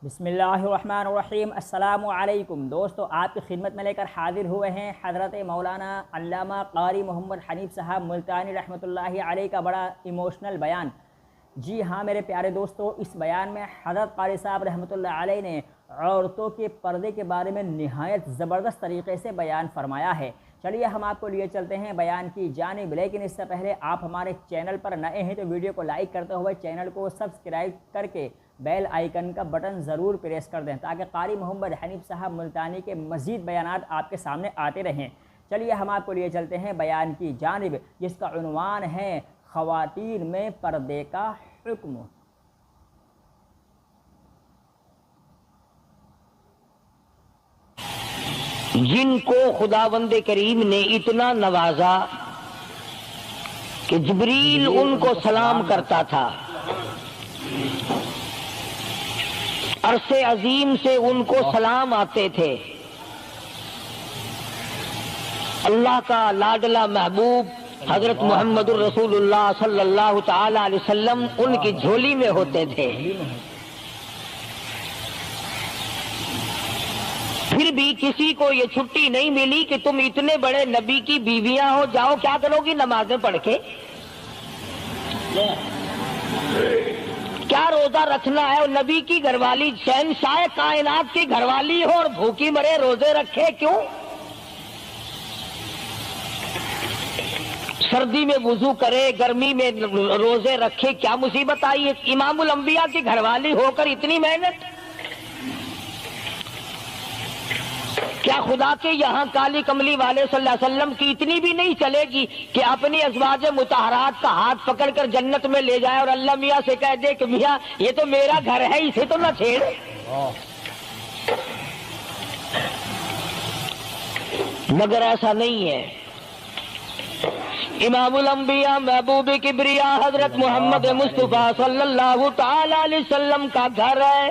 بسم اللہ الرحمن الرحیم۔ السلام علیکم دوستو، آپ کی خدمت میں لے کر حاضر ہوئے ہیں حضرت مولانا علامہ قاری محمد حنیف صاحب ملتانی رحمۃ اللہ علیہ کا بڑا ایموشنل بیان۔ جی ہاں میرے پیارے دوستو، اس بیان میں حضرت قاری صاحب رحمۃ اللہ علیہ نے عورتوں کے پردے کے بارے میں نہایت زبردست طریقے سے بیان فرمایا ہے۔ چلیے ہم آپ کو لیے چلتے ہیں بیان کی جانب، لیکن اس سے پہلے آپ ہمارے چینل پر نئے ہیں تو ویڈیو کو لائک کرتے ہوئے چینل کو سبسکرائب کر کے بیل آئیکن کا بٹن ضرور پریس کر دیں تاکہ قاری محمد حنیف صاحب ملتانی کے مزید بیانات آپ کے سامنے آتے رہیں۔ چلیے ہم آپ کو لیے چلتے ہیں بیان کی جانب، جس کا عنوان ہے خواتین میں پردے کا حکم۔ جن کو خداوند کریم نے اتنا نوازا کہ جبریل ان کو سلام کرتا تھا، عرش عظیم سے ان کو سلام آتے تھے، اللہ کا لاڈلا محبوب حضرت محمد الرسول اللہ صلی اللہ تعالی علیہ وسلم ان کی جھولی میں ہوتے تھے، پھر بھی کسی کو یہ چھٹی نہیں ملی کہ تم اتنے بڑے نبی کی بیویاں ہو، جاؤ کیا کرو گی نمازیں پڑھ کے؟ کیا روزہ رکھنا ہے؟ اور نبی کی گھر والی شہنشاہ کائنات کی گھر والی ہو اور بھوکی مرے روزے رکھے کیوں؟ سردی میں وضو کرے، گرمی میں روزے رکھے، کیا مصیبت آئی ہے؟ امام الانبیاء کی گھر والی ہو کر اتنی محنت؟ کیا خدا کے یہاں کالی کملی والے صلی اللہ علیہ وسلم کی اتنی بھی نہیں چلے گی کہ اپنی ازواج مطہرات کا ہاتھ پکڑ کر جنت میں لے جائے اور اللہ میاں سے کہہ دے کہ میاں یہ تو میرا گھر ہے، اسے تو نہ چھیڑ؟ مگر ایسا نہیں ہے۔ امام الانبیاء محبوب کبریا حضرت محمد مصطفیٰ صلی اللہ تعالی علیہ وسلم کا گھر ہے۔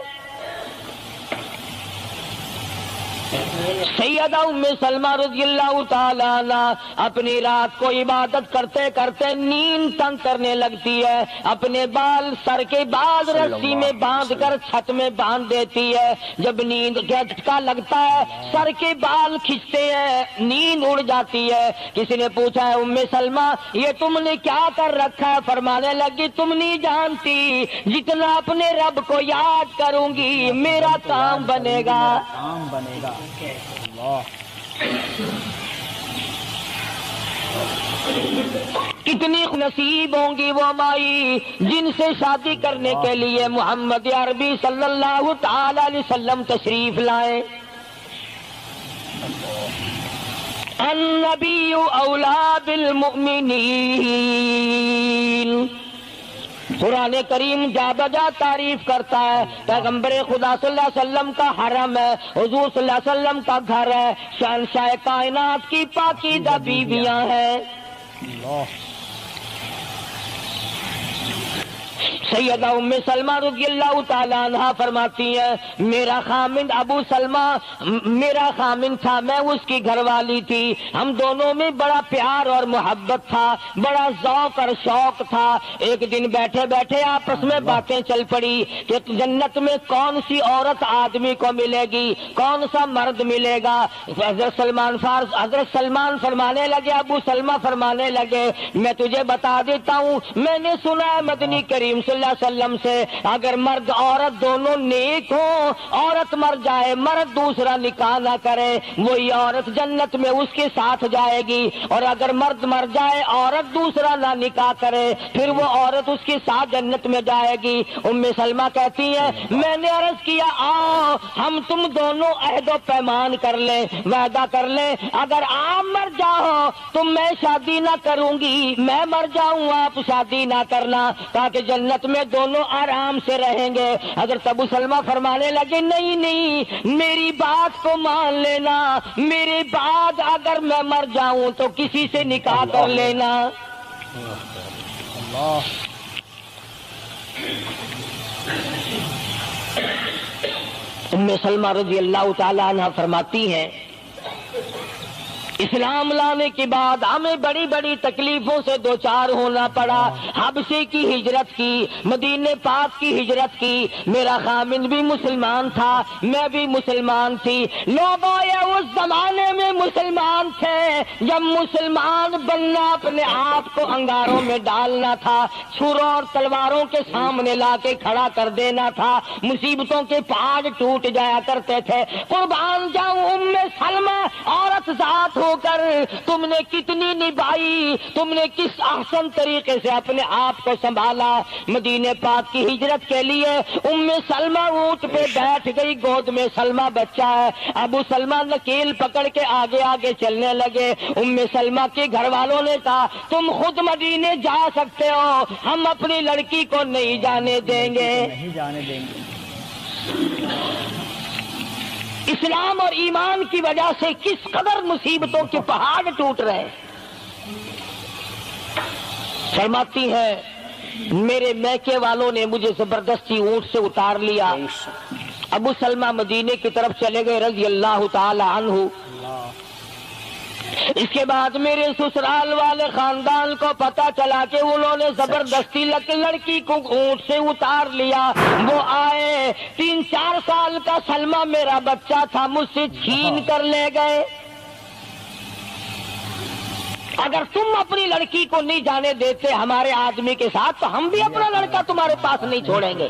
سیدہ ام سلمہ رضی اللہ تعالیٰ عنہ اپنی رات کو عبادت کرتے کرتے نیند تنگ کرنے لگتی ہے، اپنے بال سر کے بعد رسی میں باندھ کر چھت میں باندھ دیتی ہے۔ جب نیند کا جھٹکا لگتا ہے سر کے بال کھنچتے ہیں، نیند اڑ جاتی ہے۔ کسی نے پوچھا ہے ام سلمہ یہ تم نے کیا کر رکھا ہے؟ فرمانے لگی تم نہیں جانتی، جتنا اپنے رب کو یاد کروں گی میرا کام بنے گا۔ کتنی نصیب ہوں گی وہ مائی جن سے شادی کرنے کے لیے محمد عربی صلی اللہ تعالی علیہ وسلم تشریف لائے۔ النبی اولا بالمؤمنین، قرآن کریم جا بجا تعریف کرتا ہے، پیغمبر خدا صلی اللہ علیہ وسلم کا حرم ہے، حضور صلی اللہ علیہ وسلم کا گھر ہے، شہنشاہ کائنات کی پاکیزہ بیویاں ہیں۔ سیدہ ام سلمہ رضی اللہ تعالیٰ عنہ فرماتی ہیں میرا خامند ابو سلمہ میرا خامند تھا، میں اس کی گھر والی تھی، ہم دونوں میں بڑا پیار اور محبت تھا، بڑا ذوق اور شوق تھا۔ ایک دن بیٹھے بیٹھے آپس میں باتیں چل پڑی کہ جنت میں کون سی عورت آدمی کو ملے گی، کون سا مرد ملے گا۔ حضرت سلمان فرمانے لگے، ابو سلمہ فرمانے لگے میں تجھے بتا دیتا ہوں، میں نے سنا ہے مدنی کریم صلی اللہ علیہ وسلم سے اگر مرد عورت دونوں نیک ہوں، عورت مر جائے مرد دوسرا نکاح نہ کرے، وہی عورت جنت میں اس کے ساتھ جائے گی، اور اگر مرد مر جائے عورت دوسرا نہ نکاح کرے پھر وہ عورت اس کے ساتھ جنت میں جائے گی۔ ام سلمہ کہتی ہیں میں نے عرض کیا آؤ ہم تم دونوں عہد و پیمان کر لیں، وعدہ کر لیں، اگر آپ مر جاؤ تو میں شادی نہ کروں گی، میں مر جاؤں آپ شادی نہ کرنا، تاکہ جنت میں دونوں آرام سے رہیں گے۔ حضرت ابو سلمہ فرمانے لگے نہیں نہیں میری بات کو مان لینا، میرے بعد اگر میں مر جاؤں تو کسی سے نکاح کر لینا۔ ام سلمہ رضی اللہ تعالی عنہ فرماتی ہیں اسلام لانے کے بعد ہمیں بڑی بڑی تکلیفوں سے دوچار ہونا پڑا. حبشے کی ہجرت کی, مدینے پاک کی ہجرت کی. میرا خامند بھی مسلمان تھا, میں بھی مسلمان تھی. لوگوں یہ اس زمانے میں مسلمان تھے جب مسلمان بننا اپنے آپ کو انگاروں میں ڈالنا تھا, چھروں اور تلواروں کے سامنے لا کے کھڑا کر دینا تھا. مصیبتوں کے پہاڑ ٹوٹ جایا کرتے تھے. قربان جاؤں ام سلمہ, عورت ذات ہو کر تم نے کتنی نبھائی, تم نے کس احسن طریقے سے اپنے آپ کو سنبھالا. مدینے پاک کی ہجرت کے لیے ام سلمہ اونٹ پہ بیٹھ گئی, گود میں سلمہ بچہ ہے. ابو سلمہ نکیل پکڑ کے آگے آگے چلنے لگے. ام سلمہ کے گھر والوں نے کہا تم خود مدینے جا سکتے ہو, ہم اپنی لڑکی کو نہیں جانے دیں گے. نہیں جانے دیں گے. اسلام اور ایمان کی وجہ سے کس قدر مصیبتوں کے پہاڑ ٹوٹ رہے. فرماتی ہے میرے میکے والوں نے مجھے زبردستی اونٹ سے اتار لیا. ابو سلمہ مدینے کی طرف چلے گئے رضی اللہ تعالی عنہ. اس کے بعد میرے سسرال والے خاندان کو پتا چلا کہ انہوں نے زبردستی لڑکی کو اونٹ سے اتار لیا. وہ آئے, 3-4 سال کا سلمہ میرا بچہ تھا, مجھ سے چھین کر لے گئے. اگر تم اپنی لڑکی کو نہیں جانے دیتے ہمارے آدمی کے ساتھ تو ہم بھی اپنا لڑکا تمہارے پاس نہیں چھوڑیں گے.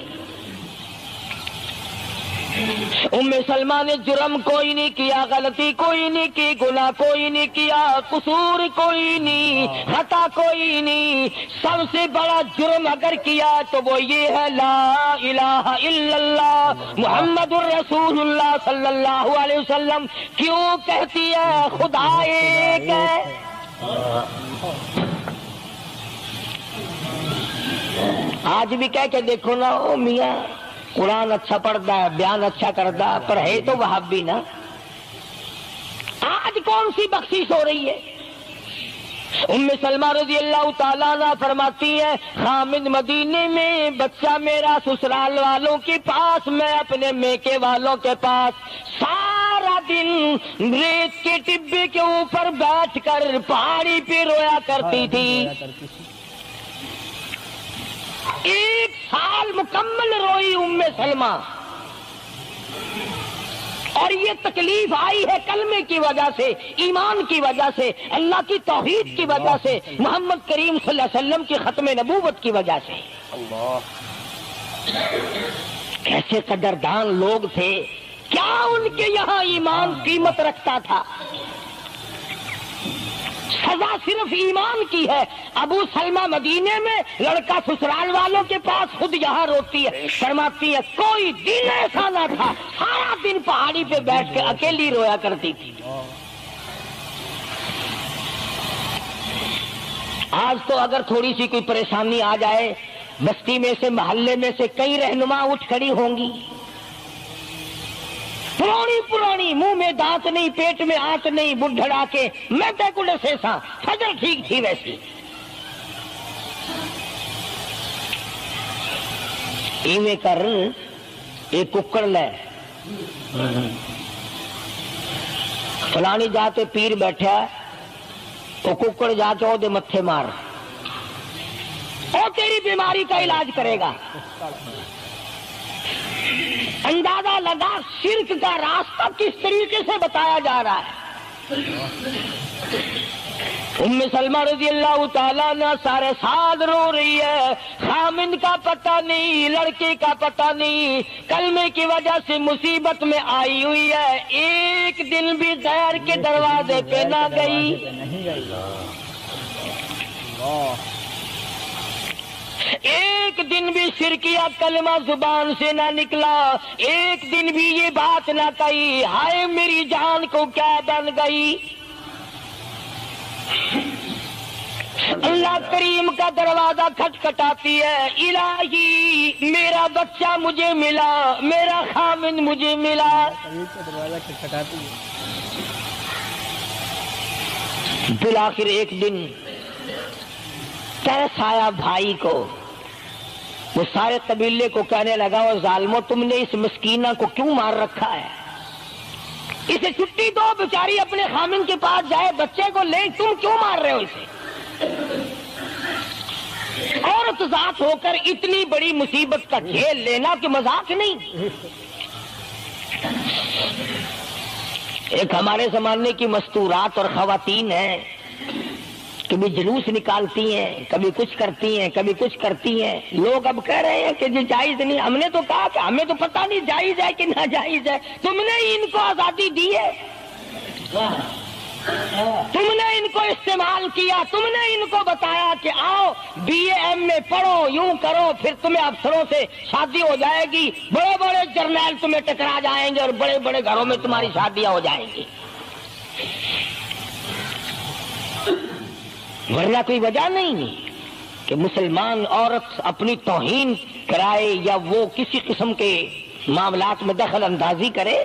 ام سلمہ نے جرم کوئی نہیں کیا, غلطی کوئی نہیں کی, گناہ کوئی نہیں کیا, قصور کوئی نہیں, خطا کوئی نہیں. سب سے بڑا جرم اگر کیا تو وہ یہ ہے لا الہ الا اللہ محمد الرسول اللہ صلی اللہ علیہ وسلم. کیوں کہتی ہے خدا ایک ہے. آج بھی کہہ کے دیکھو نا, او میاں قرآن اچھا پڑھتا ہے, بیان اچھا کرتا ہے, پر ہے تو وہابی نا. آج کون سی بخشش ہو رہی ہے. ام سلمہ رضی اللہ تعالیٰ عنہ فرماتی ہے خامد مدینے میں, بچہ میرا سسرال والوں کے پاس, میں اپنے میکے والوں کے پاس. سارا دن ریت کے ٹبے کے اوپر بیٹھ کر پہاڑی پہ رویا کرتی تھی. 1 سال مکمل روئی ام سلمہ. اور یہ تکلیف آئی ہے کلمے کی وجہ سے, ایمان کی وجہ سے, اللہ کی توحید کی وجہ سے, محمد کریم صلی اللہ علیہ وسلم کی ختم نبوت کی وجہ سے. کیسے قدردان لوگ تھے, کیا ان کے یہاں ایمان قیمت رکھتا تھا. سزا صرف ایمان کی ہے. ابو سلمہ مدینے میں, لڑکا سسرال والوں کے پاس, خود یہاں روتی ہے. فرماتی ہے کوئی دن ایسا نہ تھا, سارا دن پہاڑی پہ بیٹھ کے اکیلی رویا کرتی تھی. آج تو اگر تھوڑی سی کوئی پریشانی آ جائے, بستی میں سے, محلے میں سے کئی رہنما اٹھ کھڑی ہوں گی. پرانی منہ میں دانت نہیں, پیٹ میں آنت نہیں, بڑھڑا کے میں تے سے سا فجر ٹھیک تھی ویسی. ایویں کر ایک ککڑ لے, فلانی جاتے پیر بیٹھا, وہ ککڑ جا کے وہ متھے مار, وہ تیری بیماری کا علاج کرے گا. اندازہ لگا شرک کا راستہ کس طریقے سے بتایا جا رہا ہے. ام سلمہ رضی اللہ تعالیٰ عنہ سارے سال رو رہی ہے. خامند کا پتہ نہیں, لڑکے کا پتہ نہیں, کلمے کی وجہ سے مصیبت میں آئی ہوئی ہے. ایک دن بھی غیر کے دروازے پہ نہ گئی. ایک دن بھی شرکیہ کلمہ زبان سے نہ نکلا. ایک دن بھی یہ بات نہ کہی ہائے میری جان کو کیا بن گئی. اللہ کریم کا دروازہ کھٹکھٹاتی ہے, الہی میرا بچہ مجھے ملا, میرا خامند مجھے ملا. بالآخر ایک دن ترس آیا بھائی کو. وہ سارے قبیلے کو کہنے لگا, وہ ظالمو تم نے اس مسکینہ کو کیوں مار رکھا ہے, اسے چھٹی دو، بیچاری اپنے خامن کے پاس جائے، بچے کو لے، تم کیوں مار رہے ہو اسے؟ عورت ذات ہو کر اتنی بڑی مصیبت کا جھیل لینا کہ مذاق نہیں۔ ایک ہمارے زمانے کی مستورات اور خواتین ہیں، کبھی جلوس نکالتی ہیں، کبھی کچھ کرتی ہیں، کبھی کچھ کرتی ہیں۔ لوگ اب کہہ رہے ہیں کہ یہ جائز نہیں۔ ہم نے تو کہا کہ ہمیں تو پتہ نہیں جائز ہے کہ ناجائز ہے، تم نے ان کو آزادی دی ہے، تم نے ان کو استعمال کیا، تم نے ان کو بتایا کہ آؤ بی اے ایم میں پڑھو، یوں کرو، پھر تمہیں افسروں سے شادی ہو جائے گی، بڑے بڑے جرنیل تمہیں ٹکرا جائیں گے اور بڑے بڑے گھروں میں تمہاری شادیاں ہو جائیں گی۔ ورنہ کوئی وجہ نہیں کہ مسلمان عورت اپنی توہین کرائے یا وہ کسی قسم کے معاملات میں دخل اندازی کرے،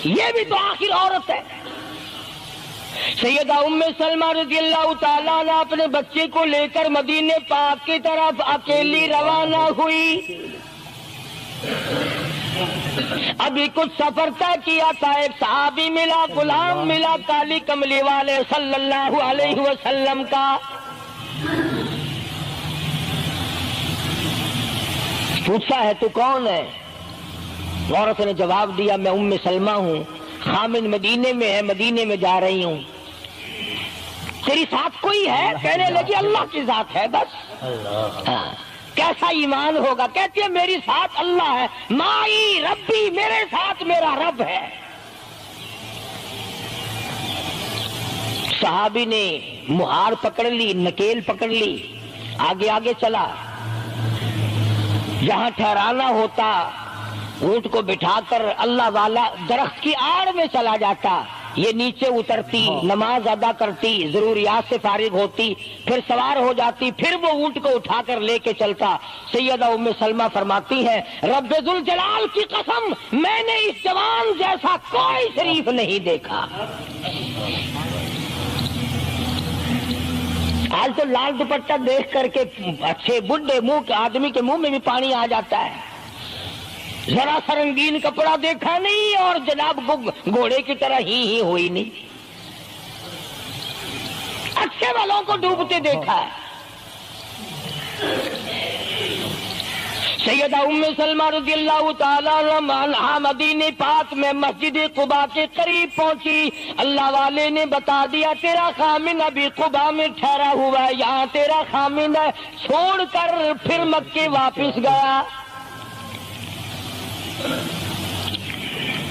یہ بھی تو آخر عورت ہے۔ سیدہ ام سلمہ رضی اللہ تعالیٰ عنہ اپنے بچے کو لے کر مدینے پاک کی طرف اکیلی روانہ ہوئی۔ ابھی کچھ سفر طے کیا تھا، ایک صحابی ملا، غلام ملا کالی کملی والے صلی اللہ علیہ وسلم کا۔ پوچھا ہے تو کون ہے؟ عورت نے جواب دیا میں ام سلمہ ہوں، خامن مدینے میں ہے، مدینے میں جا رہی ہوں۔ تیری ساتھ کوئی ہے؟ کہنے لگی اللہ کی ذات ہے بس۔ ہاں، کیسا ایمان ہوگا؟ کہتی ہے میری ساتھ اللہ ہے، مائی ربی، میرے ساتھ میرا رب ہے۔ صحابی نے مہار پکڑ لی، نکیل پکڑ لی، آگے آگے چلا۔ جہاں ٹھہرانا ہوتا اونٹ کو بٹھا کر اللہ والا درخت کی آڑ میں چلا جاتا، یہ نیچے اترتی، نماز ادا کرتی، ضروریات سے فارغ ہوتی، پھر سوار ہو جاتی، پھر وہ اونٹ کو اٹھا کر لے کے چلتا۔ سیدہ ام سلمہ فرماتی ہیں رب ذوالجلال کی قسم میں نے اس جوان جیسا کوئی شریف نہیں دیکھا۔ آج تو لال دوپٹہ دیکھ کر کے اچھے بڈھے منہ آدمی کے منہ میں بھی پانی آ جاتا ہے۔ ذرا سا رنگین کپڑا دیکھا نہیں اور جناب گھوڑے کی طرح ہی ہوئی نہیں، اچھے والوں کو ڈوبتے دیکھا ہے۔ سیدہ ام سلمہ رضی اللہ تعالیٰ عنہا مدینے پاک میں مسجد قباء کے قریب پہنچی۔ اللہ والے نے بتا دیا تیرا خامن ابھی قباء میں ٹھہرا ہوا ہے، یہاں تیرا خامن ہے، چھوڑ کر پھر مکے واپس گیا۔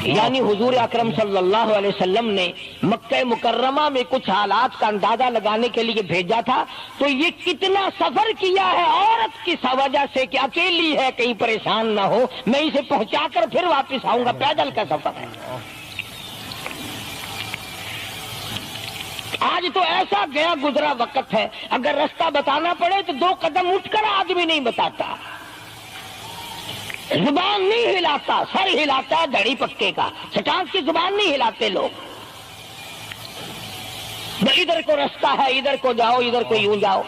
یعنی حضور اکرم صلی اللہ علیہ وسلم نے مکہ مکرمہ میں کچھ حالات کا اندازہ لگانے کے لیے بھیجا تھا، تو یہ کتنا سفر کیا ہے عورت کی وجہ سے کہ اکیلی ہے، کہیں پریشان نہ ہو، میں اسے پہنچا کر پھر واپس آؤں گا، پیدل کا سفر ہے۔ آج تو ایسا گیا گزرا وقت ہے، اگر رستہ بتانا پڑے تو 2 قدم اٹھ کر آدمی نہیں بتاتا، زبان نہیں ہلاتا، سر ہلاتا ہے دھڑی پکے کا، سٹانس کی زبان نہیں ہلاتے لوگ۔ ادھر کو رستہ ہے، ادھر کو جاؤ، ادھر کو یوں جاؤ۔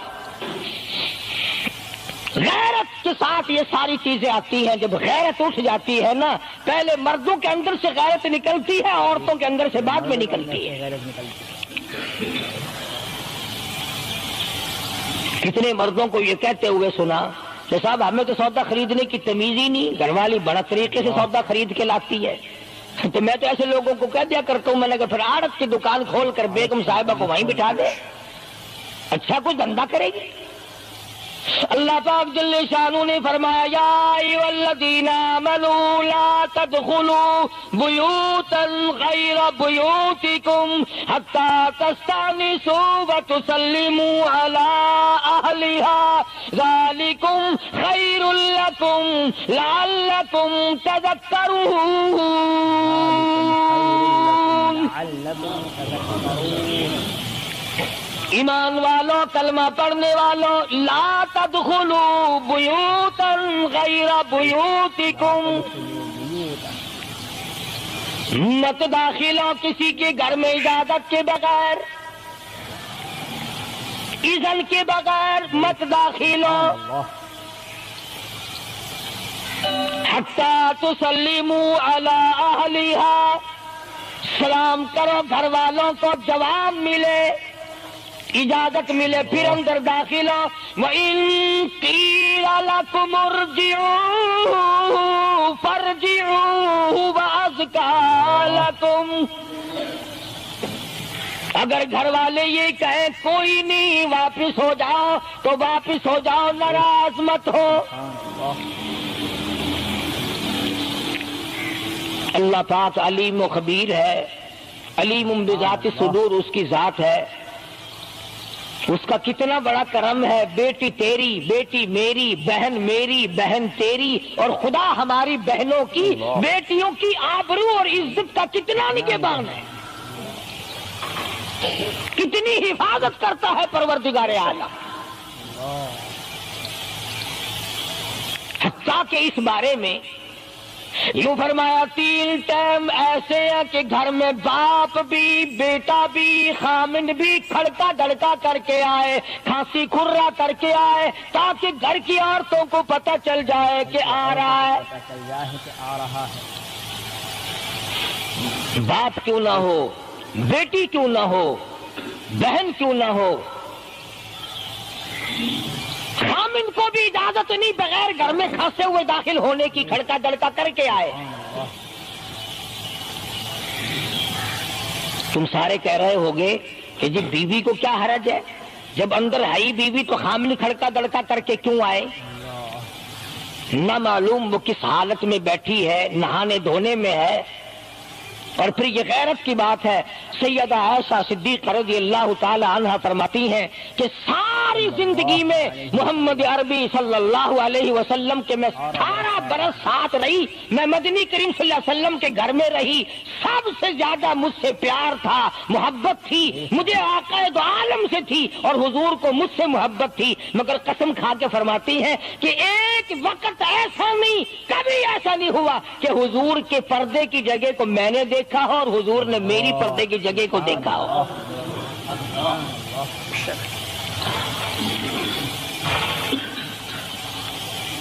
غیرت کے ساتھ یہ ساری چیزیں آتی ہیں۔ جب غیرت اٹھ جاتی ہے نا، پہلے مردوں کے اندر سے غیرت نکلتی ہے، عورتوں کے اندر سے بعد میں نکلتی ہے۔ کتنے مردوں کو یہ کہتے ہوئے سنا کہ صاحب ہمیں تو سودا خریدنے کی تمیز ہی نہیں، گھر والی بڑا طریقے سے سودا خرید کے لاتی ہے۔ تو میں تو ایسے لوگوں کو کہہ دیا کرتا ہوں، میں نے کہا پھر آڑت کی دکان کھول کر بیگم صاحبہ کو وہیں بٹھا دے، اچھا کچھ دھندا کرے گی۔ اللہ پاک جل شانہ نے فرمایا یا ایھا الذین آمنوا لا تدخلوا بیوتا غیر بیوتکم حتی تستأنسوا وتسلموا علی اہلہا ذالکم خیر لکم لعلکم تذکرون۔ ایمان والوں، کلمہ پڑھنے والوں، لا تدخلوا بیوتا غیر بیوتکم، مت داخل ہو کسی کے گھر میں اجازت کے بغیر، اذن کے بغیر مت داخل ہو، حتی تسلموا علی اہلہا، سلام کرو گھر والوں کو، جواب ملے، اجازت ملے، پھر اندر داخل ہو۔ وَإِن قِيلَ لَكُمُ ارْجِعُوا فَارْجِعُوا وَأَزْكَىٰ لَكُمْ۔ اگر گھر والے یہ کہیں کوئی نہیں واپس ہو جاؤ تو واپس ہو جاؤ، ناراض مت ہو۔ اللہ پاک علیم و خبیر ہے، علیم بذات الصدور اس کی ذات ہے، اس کا کتنا بڑا کرم ہے۔ بیٹی تیری، بیٹی میری، بہن میری، بہن تیری، اور خدا ہماری بہنوں کی، بیٹیوں کی آبرو اور عزت کا کتنا نگہبان ہے، کتنی حفاظت کرتا ہے پروردگار عالم۔ حتیٰ کہ اس بارے میں یوں فرمایا 3 ٹائم ایسے ہیں کہ گھر میں باپ بھی، بیٹا بھی، خامند بھی کھڑکا دڑکا کر کے آئے، کھانسی کھرا کر کے آئے، تاکہ گھر کی عورتوں کو پتہ چل جائے کہ آ رہا ہے۔ باپ کیوں نہ ہو، بیٹی کیوں نہ ہو، بہن کیوں نہ ہو، خامن کو بھی اجازت نہیں بغیر گھر میں کھانسے ہوئے داخل ہونے کی، کھڑکا دڑکا کر کے آئے۔ تم سارے کہہ رہے ہوگے کہ جی بیوی کو کیا حرج ہے، جب اندر ہے بیوی تو خامن کھڑکا دڑکا کر کے کیوں آئے؟ نہ معلوم وہ کس حالت میں بیٹھی ہے، نہانے دھونے میں ہے۔ اور پھر یہ غیرت کی بات ہے، سیدہ عائشہ صدیقہ رضی اللہ تعالی عنہا فرماتی ہیں کہ ساری زندگی میں محمد عربی صلی اللہ علیہ وسلم کے میں 18 برس ساتھ رہی، میں مدنی کریم صلی اللہ علیہ وسلم کے گھر میں رہی، سب سے زیادہ مجھ سے پیار تھا، محبت تھی، مجھے آقا دو عالم سے تھی، اور حضور کو مجھ سے محبت تھی، مگر قسم کھا کے فرماتی ہیں کہ ایک وقت ایسا نہیں، کبھی ایسا نہیں ہوا کہ حضور کے پردے کی جگہ کو میں نے دیکھا ہو اور حضور نے میری پردے کی جگہ کو دیکھا ہو۔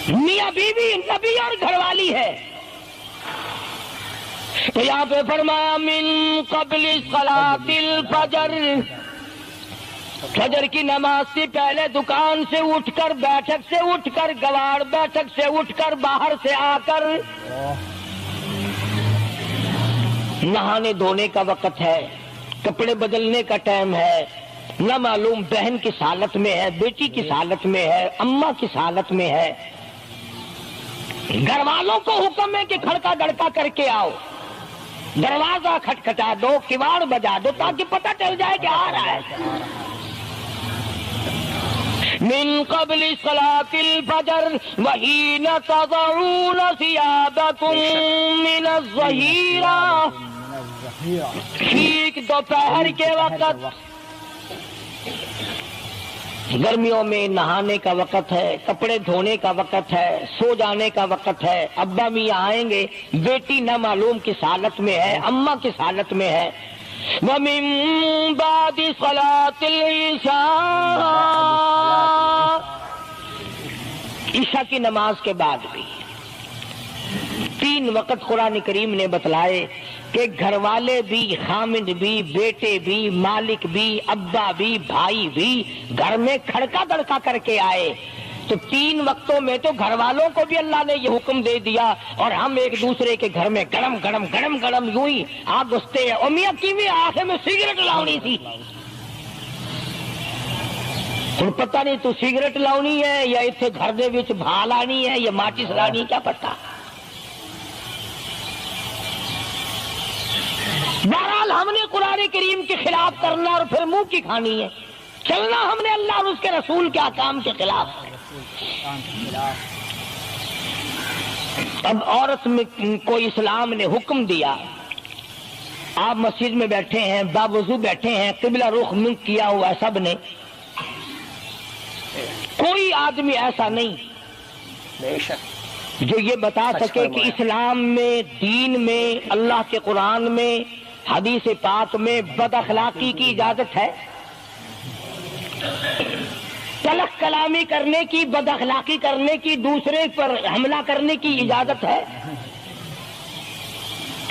میاں بیوی نبی اور گھر والی ہے، تو یہاں پہ فرمایا من قبل صلاۃ الفجر، فجر کی نماز سے پہلے دکان سے اٹھ کر، بیٹھک سے اٹھ کر، گواڑ بیٹھک سے اٹھ کر، باہر سے آ کر نہانے دھونے کا وقت ہے، کپڑے بدلنے کا ٹائم ہے، نہ معلوم بہن کس حالت میں ہے، بیٹی کس حالت میں ہے، اماں کس حالت میں ہے۔ گھر والوں کو حکم ہے کہ کھڑکا دڑکا کر کے آؤ، دروازہ کھٹکھٹا دو، کواڑ بجا دو، تاکہ پتہ چل جائے کہ آ رہا ہے۔ من قبل صلاۃ الفجر وحین تضعون ثیابکم من الظہیرہ، ٹھیک دوپہر کے وقت، گرمیوں میں نہانے کا وقت ہے، کپڑے دھونے کا وقت ہے، سو جانے کا وقت ہے، ابا میاں آئیں گے، بیٹی نہ معلوم کس حالت میں ہے، اماں کس حالت میں ہے۔ وَمِن بَعْدِ صَلَاةِ الْعِشَاءِ، عشاء کی نماز کے بعد بھی 3 وقت قرآن کریم نے بتلائے کہ گھر والے بھی، خامند بھی، بیٹے بھی، مالک بھی، ابا بھی، بھائی بھی گھر میں کھڑکا دڑکا کر کے آئے۔ تو 3 وقتوں میں تو گھر والوں کو بھی اللہ نے یہ حکم دے دیا، اور ہم ایک دوسرے کے گھر میں گرم گرم گرم گرم یوں ہی آگ گھستے ہیں۔ اور میاں کی بھی آنکھیں میں سگریٹ لاؤنی تھی، ہن پتہ نہیں تو سگریٹ لاؤنی ہے یا اتنے گھر دے وچ بھا لانی ہے یا ماچس لانی، کیا پتہ۔ بہرحال ہم نے قرآن کریم کے خلاف کرنا اور پھر منہ کی کھانی ہے، چلنا ہم نے اللہ اور اس کے رسول کے احکام کے خلاف ہے۔ اب عورت میں کو اسلام نے حکم دیا، آپ مسجد میں بیٹھے ہیں، باوضو بیٹھے ہیں، قبلہ رخ منہ کیا ہوا ہے سب نے، کوئی آدمی ایسا نہیں جو یہ بتا سکے کہ اسلام میں، دین میں، اللہ کے قرآن میں، حدیث پاک میں بد اخلاقی کی اجازت ہے، تلخ کلامی کرنے کی، بد اخلاقی کرنے کی، دوسرے پر حملہ کرنے کی اجازت ہے۔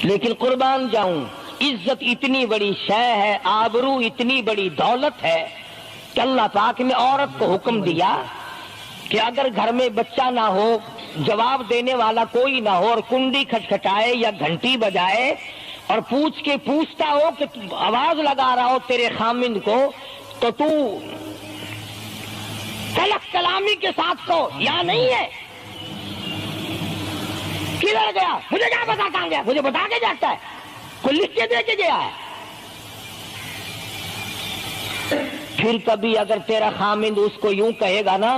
لیکن قربان جاؤں عزت اتنی بڑی شے ہے، آبرو اتنی بڑی دولت ہے کہ اللہ پاک نے عورت کو حکم دیا کہ اگر گھر میں بچہ نہ ہو، جواب دینے والا کوئی نہ ہو، اور کنڈی کھٹکھٹائے یا گھنٹی بجائے اور پوچھتا ہو کہ آواز لگا رہا ہو تیرے خامند کو، تو تو کلک کلامی کے ساتھ کو یا نہیں ہے، کدھر گیا مجھے کیا پتا، کہاں گیا مجھے بتا کے جاتا ہے، کوئی لکھ کے دے کے گیا ہے۔ پھر کبھی اگر تیرا خامند اس کو یوں کہے گا نا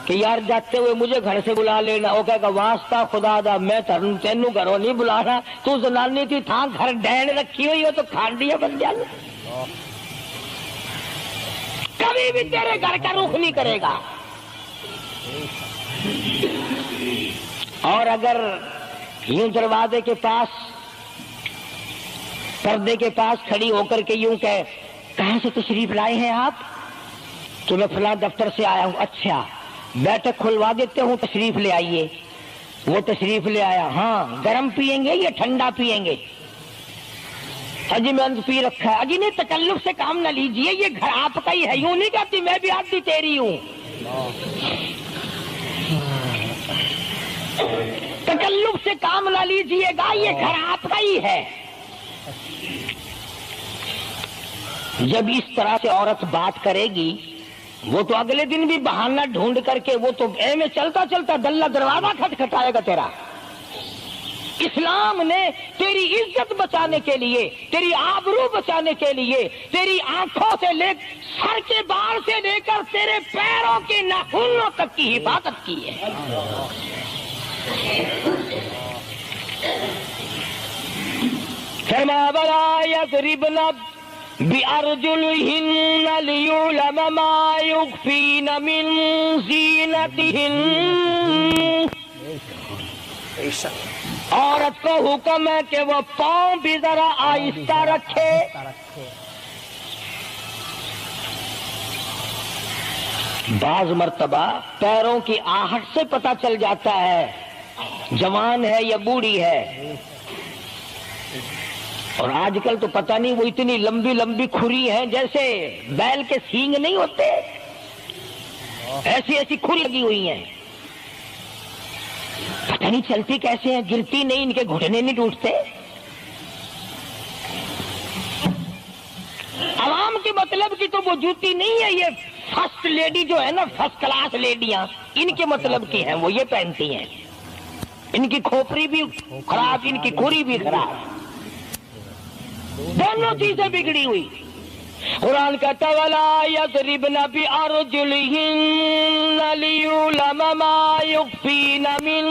کہ یار جاتے ہوئے مجھے گھر سے بلا لینا، وہ کہے گا واسطہ خدا دا میں تینوں گھروں نہیں بلانا، تو زنانی تھی تھا گھر ڈین رکھی ہوئی ہو تو کھانڈیا بن جانا، کبھی بھی تیرے گھر کا رخ نہیں کرے گا۔ اور اگر یوں دروازے کے پاس پردے کے پاس کھڑی ہو کر کے یوں کہے کہاں سے تشریف لائے ہیں آپ، تو میں فلاں دفتر سے آیا ہوں، اچھا بیٹھک کھلوا دیتے ہوں تشریف لے آئیے، وہ تشریف لے آیا، ہاں گرم پیئیں گے یا ٹھنڈا پیئیں گے، اجی میں انت پی رکھا ہے، اجی نہیں تکلف سے کام نہ لیجئے، یہ گھر آپ کا ہی ہے، یوں نہیں کہتی میں بھی آدھی تیری ہوں، تکلف سے کام نہ لیجئے گا، یہ گھر آپ کا ہی ہے۔ جب اس طرح سے عورت بات کرے گی، وہ تو اگلے دن بھی بہانہ ڈھونڈ کر کے وہ تو اے میں چلتا چلتا دلہ دروازہ کھٹکھٹائے گا تیرا۔ اسلام نے تیری عزت بچانے کے لیے، تیری آبرو بچانے کے لیے، تیری آنکھوں سے لے سر کے بال سے لے کر تیرے پیروں کے ناخنوں تک کی حفاظت کی ہے۔ فرمایا وَلَا يَضْرِبْنَ بِأَرْجُلِهِنَّ لِيُعْلَمَ مَا يُخْفِينَ مِنْ زِينَتِهِنَّ۔ عورت کو حکم ہے کہ وہ پاؤں بھی ذرا آہستہ رکھے، بعض مرتبہ پیروں کی آہٹ سے پتہ چل جاتا ہے جوان ہے یا بوڑھی ہے، اور آج کل تو پتہ نہیں وہ اتنی لمبی لمبی کھری ہیں جیسے بیل کے سینگ نہیں ہوتے، ایسی ایسی کھری لگی ہوئی ہیں، پتہ نہیں چلتی کیسے ہیں، گرتی نہیں، ان کے گھٹنے نہیں ٹوٹتے۔ عوام کے مطلب کی تو وہ جوتی نہیں ہے، یہ فرسٹ لیڈی جو ہے نا، فرسٹ کلاس لیڈیاں، ان کے مطلب کی ہیں، وہ یہ پہنتی ہیں، ان کی کھوپڑی بھی خراب، ان کی کھری بھی خراب، دونوں چیزیں بگڑی ہوئی۔ قرآن کہتا وَلَا يَضْرِبْنَ بِأَرْجُلِهِنَّ لِيُعْلَمَ مَا يُخْفِينَ مِنْ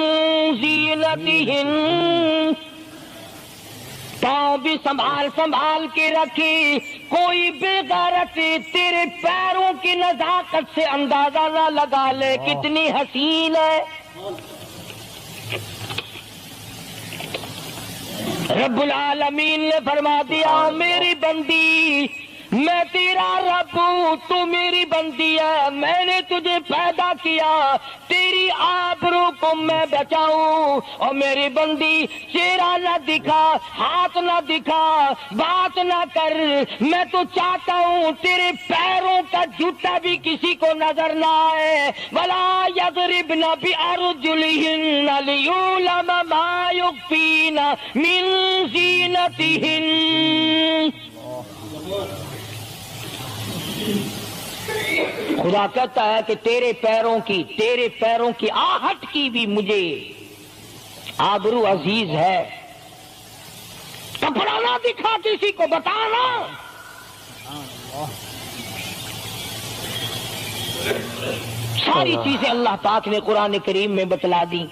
زِينَتِهِنَّ۔ پاؤں بھی سنبھال کے رکھی، کوئی بے غیرت تیرے پیروں کی نزاکت سے اندازہ نہ لگا لے کتنی حسین ہے۔ رب العالمین نے فرما دیا میری بندی، میں تیرا رب ہوں، تو میری بندی ہے، میں نے تجھے پیدا کیا تیری آبرو کو میں بچاؤں، اور میری بندی چہرہ نہ دکھا، ہاتھ نہ دکھا، بات نہ کر، میں تو چاہتا ہوں تیرے پیروں کا جوتا بھی کسی کو نظر نہ آئے۔ وَلَا يَضْرِبْنَ بِأَرْجُلِهِنَّ لِيُعْلَمَ مَا يُخْفِينَ مِنْ زِينَتِهِنَّ۔ خدا کہتا ہے کہ تیرے پیروں کی آہٹ کی بھی مجھے آبرو عزیز ہے، کپڑا نہ دکھا کسی کو، بتانا۔ ساری چیزیں اللہ پاک نے قرآن کریم میں بتلا دی۔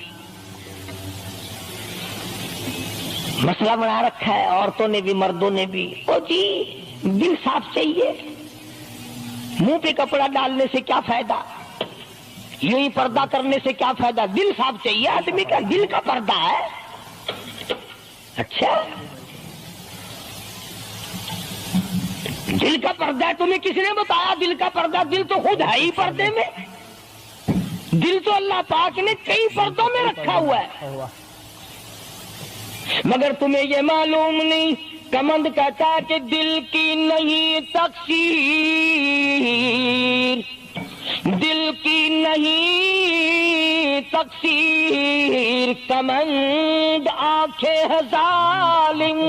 مسئلہ بنا رکھا ہے عورتوں نے بھی مردوں نے بھی، او جی دل صاف چاہیے، منہ پہ کپڑا ڈالنے سے کیا فائدہ، یوں ہی پردہ کرنے سے کیا فائدہ، دل صاف چاہیے، آدمی کا دل کا پردہ ہے۔ اچھا دل کا پردہ ہے، تمہیں کس نے بتایا دل کا پردہ؟ دل تو خود ہے ہی پردے میں، دل تو اللہ پاک نے کئی پردوں میں رکھا ہوا ہے، مگر تمہیں یہ معلوم نہیں کمند کہتا ہے کہ دل کی نہیں تقصیر، دل کی نہیں تقصیر، کمند آنکھیں ہے ظالم،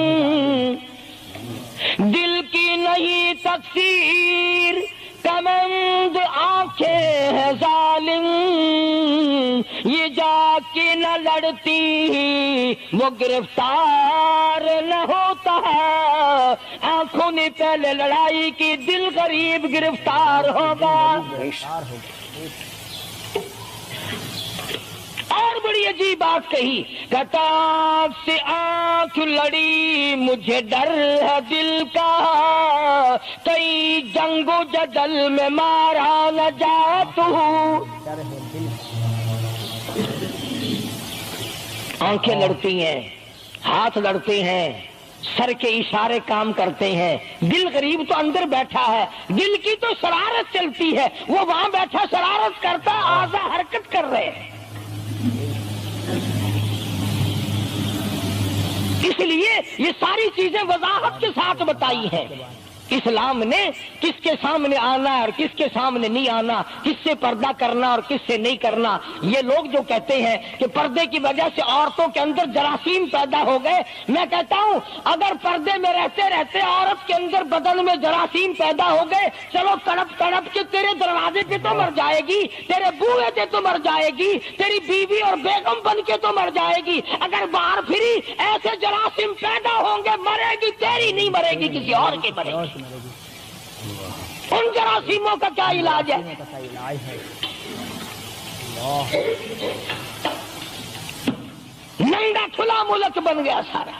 دل کی نہیں تقصیر، کمند آنکھیں ہے ظالم، یہ جا کے نہ لڑتی وہ گرفتار نہ ہوتا، آنکھوں نے پہلے لڑائی کی، دل غریب گرفتار ہوگا۔ اور بڑی عجیب بات کہی، کہتا آنکھ سے آنکھ لڑی مجھے ڈر ہے دل کا، کئی جنگ و جدل میں مارا نہ جائے تو۔ آنکھیں لڑتی ہیں، ہاتھ لڑتے ہیں، سر کے اشارے کام کرتے ہیں، دل غریب تو اندر بیٹھا ہے، دل کی تو شرارت چلتی ہے، وہ وہاں بیٹھا شرارت کرتا، اعضاء حرکت کر رہے ہیں۔ اس لیے یہ ساری چیزیں وضاحت کے ساتھ بتائی ہیں۔ اسلام نے کس کے سامنے آنا اور کس کے سامنے نہیں آنا، کس سے پردہ کرنا اور کس سے نہیں کرنا۔ یہ لوگ جو کہتے ہیں کہ پردے کی وجہ سے عورتوں کے اندر جراثیم پیدا ہو گئے، میں کہتا ہوں اگر پردے میں رہتے رہتے عورت کے اندر بدن میں جراثیم پیدا ہو گئے، چلو تڑپ تڑپ کے تیرے دروازے پہ تو مر جائے گی، تیرے بوئے پہ تو مر جائے گی، تیری بیوی اور بیگم بن کے تو مر جائے گی۔ اگر باہر پھری ایسے جراثیم پیدا ہوں گے، مرے گی تیری نہیں مرے گی، کسی اور کی مرے گی۔ ان جراثیموں کا کیا علاج ہے؟ ننگا کھلا ملک بن گیا سارا۔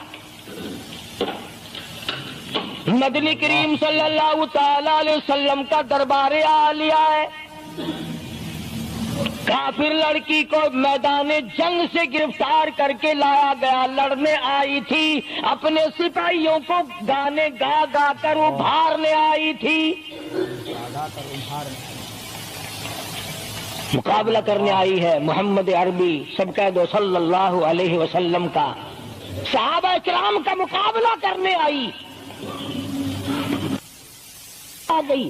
مدنی کریم صلی اللہ تعالی علیہ وسلم کا دربار عالیہ ہے، کافر لڑکی کو میدان جنگ سے گرفتار کر کے لایا گیا، لڑنے آئی تھی، اپنے سپاہیوں کو گانے گا گا کر ابھارنے آئی تھی، مقابلہ کرنے آئی ہے محمد عربی سب کہہ دو صلی اللہ علیہ وسلم کا، صحابہ کرام کا مقابلہ کرنے آئی، آ گئی۔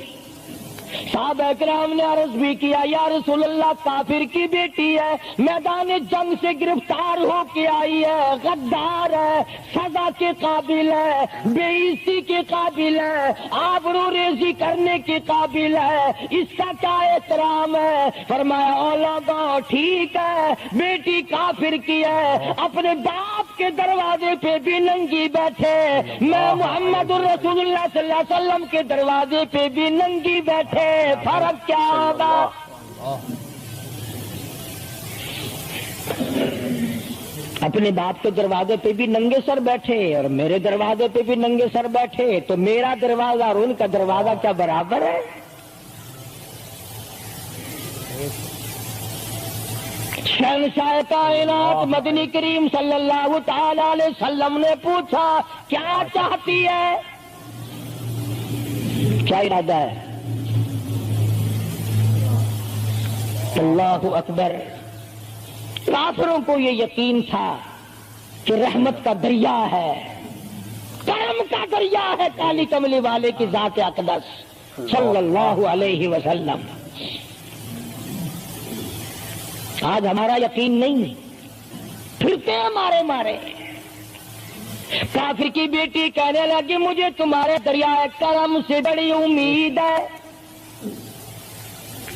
صحابہ کرام نے عرض بھی کیا یا رسول اللہ کافر کی بیٹی ہے، میدان جنگ سے گرفتار ہو کے آئی ہے، غدار ہے، سزا کے قابل ہے، بے عزتی کے قابل ہے، آبرو ریزی کرنے کے قابل ہے، اس کا کیا احترام ہے؟ فرمایا اولادا ٹھیک ہے، بیٹی کافر کی ہے، اپنے باپ کے دروازے پہ بھی ننگی بیٹھے، میں محمد رسول اللہ صلی اللہ علیہ وسلم کے دروازے پہ بھی ننگی بیٹھے، فرق کیا ہوگا؟ اپنے باپ کے دروازے پہ بھی ننگے سر بیٹھے اور میرے دروازے پہ بھی ننگے سر بیٹھے، تو میرا دروازہ اور ان کا دروازہ کیا برابر ہے؟ شہنشاہ کائنات مدنی کریم صلی اللہ تعالی علیہ وسلم نے پوچھا کیا چاہتی ہے، کیا ارادہ ہے؟ اللہ اکبر۔ کافروں کو یہ یقین تھا کہ رحمت کا دریا ہے، کرم کا دریا ہے کالی کملی والے کی ذات اقدس صلی اللہ علیہ وسلم۔ آج ہمارا یقین نہیں، پھرتے ہیں مارے مارے۔ کافر کی بیٹی کہنے لگی مجھے تمہارے دریائے کرم سے بڑی امید ہے،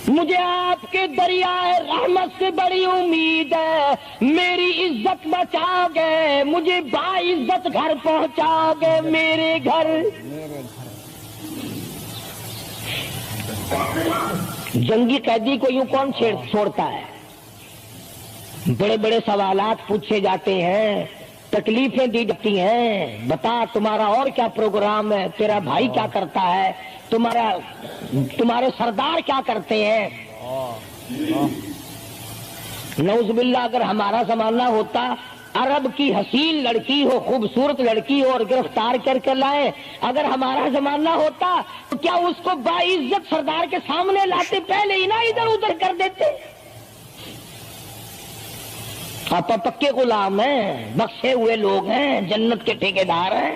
مجھے آپ کے دریائے رحمت سے بڑی امید ہے، میری عزت بچا گئے، مجھے باعزت گھر پہنچا گئے، میرے گھر۔ جنگی قیدی کو یوں کون چھوڑتا ہے؟ بڑے بڑے سوالات پوچھے جاتے ہیں، تکلیفیں دی جاتی ہیں، بتا تمہارا اور کیا پروگرام ہے، تیرا بھائی کیا کرتا ہے، تمہارے سردار کیا کرتے ہیں۔ نعوذ باللہ اگر ہمارا زمانہ ہوتا، عرب کی حسین لڑکی ہو، خوبصورت لڑکی ہو اور گرفتار کر کے لائے، اگر ہمارا زمانہ ہوتا تو کیا اس کو باعزت سردار کے سامنے لاتے، پہلے ہی نہ ادھر ادھر کر دیتے؟ آپ پکے غلام ہیں، بخشے ہوئے لوگ ہیں، جنت کے ٹھیکیدار ہیں۔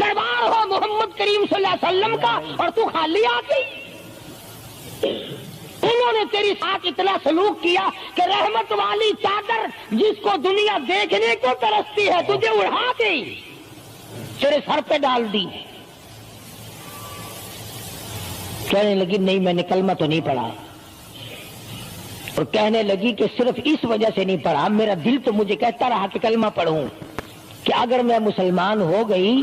دربار ہو محمد کریم صلی اللہ علیہ وسلم کا اور تو خالی آ گئی. انہوں نے تیری ساتھ اتنا سلوک کیا کہ رحمت والی چادر جس کو دنیا دیکھنے کو ترستی ہے تجھے اڑا گئی, تیرے سر پہ ڈال دی. کہنے لگی نہیں میں نے کلمہ تو نہیں پڑھا, اور کہنے لگی کہ صرف اس وجہ سے نہیں پڑھا, میرا دل تو مجھے کہتا رہا کہ کلمہ پڑھوں, کہ اگر میں مسلمان ہو گئی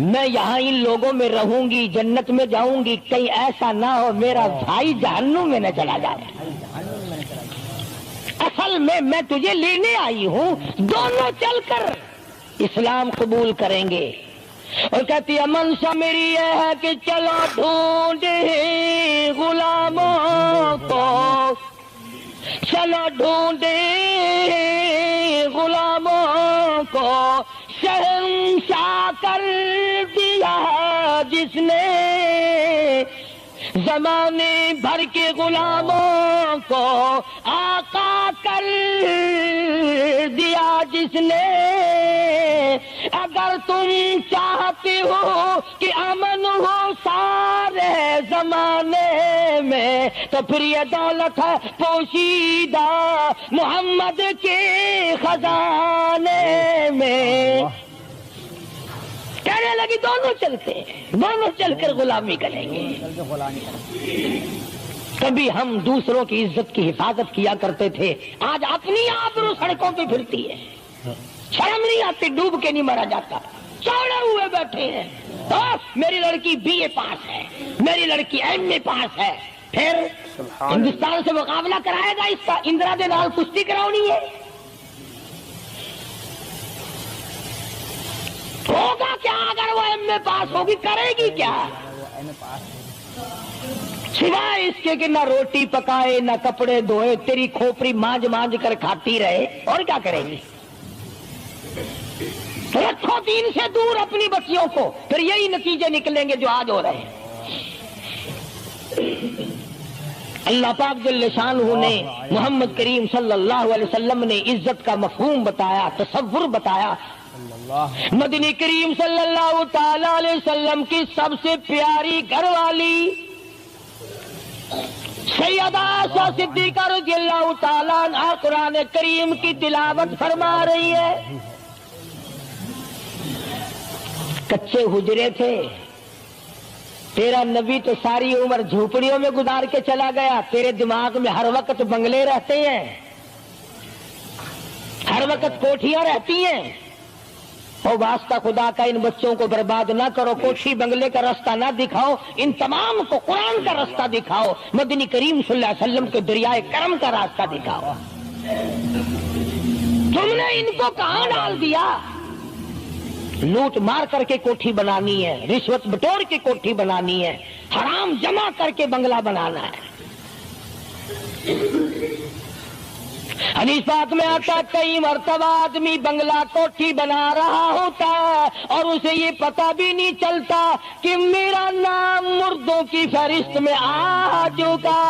میں یہاں ان لوگوں میں رہوں گی, جنت میں جاؤں گی, کہیں ایسا نہ ہو میرا بھائی جہنم میں نہ چلا جائے. اصل میں تجھے لینے آئی ہوں, دونوں چل کر اسلام قبول کریں گے. اور کہتی ہے منشا میری یہ ہے کہ چلو ڈھونڈے غلاموں کو, چلو ڈھونڈے غلاموں کو, شہنشاہ کر دیا جس نے زمانے بھر کے غلاموں کو, آقا کر دیا جس نے. اگر تم چاہتے ہو کہ امن ہو سارے زمانے میں تو پھر یہ دولت ہے پوشیدہ محمد کے خزانے میں. کہنے لگی دونوں چلتے ہیں, دونوں چل کر غلامی کریں گے. کبھی ہم دوسروں کی عزت کی حفاظت کیا کرتے تھے, آج اپنی آبرو سڑکوں پہ پھرتی ہے, شرم نہیں آتی, ڈوب کے نہیں مرا جاتا, چوڑے ہوئے بیٹھے ہیں. میری لڑکی بی اے پاس ہے, میری لڑکی ایم اے پاس ہے, پھر ہندوستان سے مقابلہ کرائے گا اس کا, اندرا دے نال کشتی کراؤنی ہے. ہوگا کیا اگر وہ ایم اے پاس ہوگی, کرے گی کیا سوائے اس کے کہ نہ روٹی پکائے نہ کپڑے دھوئے, تیری کھوپڑی مانج مانج کر کھاتی رہے, اور کیا کرے گی. رکھو دین سے دور اپنی بچیوں کو, پھر یہی نتیجے نکلیں گے جو آج ہو رہے ہیں. اللہ پاک جل شانہ نے محمد کریم صلی اللہ علیہ وسلم نے عزت کا مفہوم بتایا, تصور بتایا. مدنی کریم صلی اللہ تعالی علیہ وسلم کی سب سے پیاری گھر والی سیدہ عائشہ صدیقہ رضی اللہ تعالیٰ عنہا قرآن کریم کی تلاوت فرما رہی ہے. کچے حجرے تھے, تیرا نبی تو ساری عمر جھوپڑیوں میں گزار کے چلا گیا, تیرے دماغ میں ہر وقت بنگلے رہتے ہیں, ہر وقت کوٹھیاں رہتی ہیں. اور واسطہ خدا کا ان بچوں کو برباد نہ کرو, کوٹھی بنگلے کا راستہ نہ دکھاؤ, ان تمام کو قرآن کا راستہ دکھاؤ, مدنی کریم صلی اللہ علیہ وسلم کے دریائے کرم کا راستہ دکھاؤ. تم نے ان کو کہاں ڈال دیا؟ لوٹ مار کر کے کوٹھی بنانی ہے, رشوت بٹور کے کوٹھی بنانی ہے, حرام جمع کر کے بنگلہ بنانا ہے. حدیث پاک میں آتا کئی مرتبہ آدمی بنگلہ کوٹھی بنا رہا ہوتا ہے اور اسے یہ پتہ بھی نہیں چلتا کہ میرا نام مردوں کی فہرست میں آ چکا.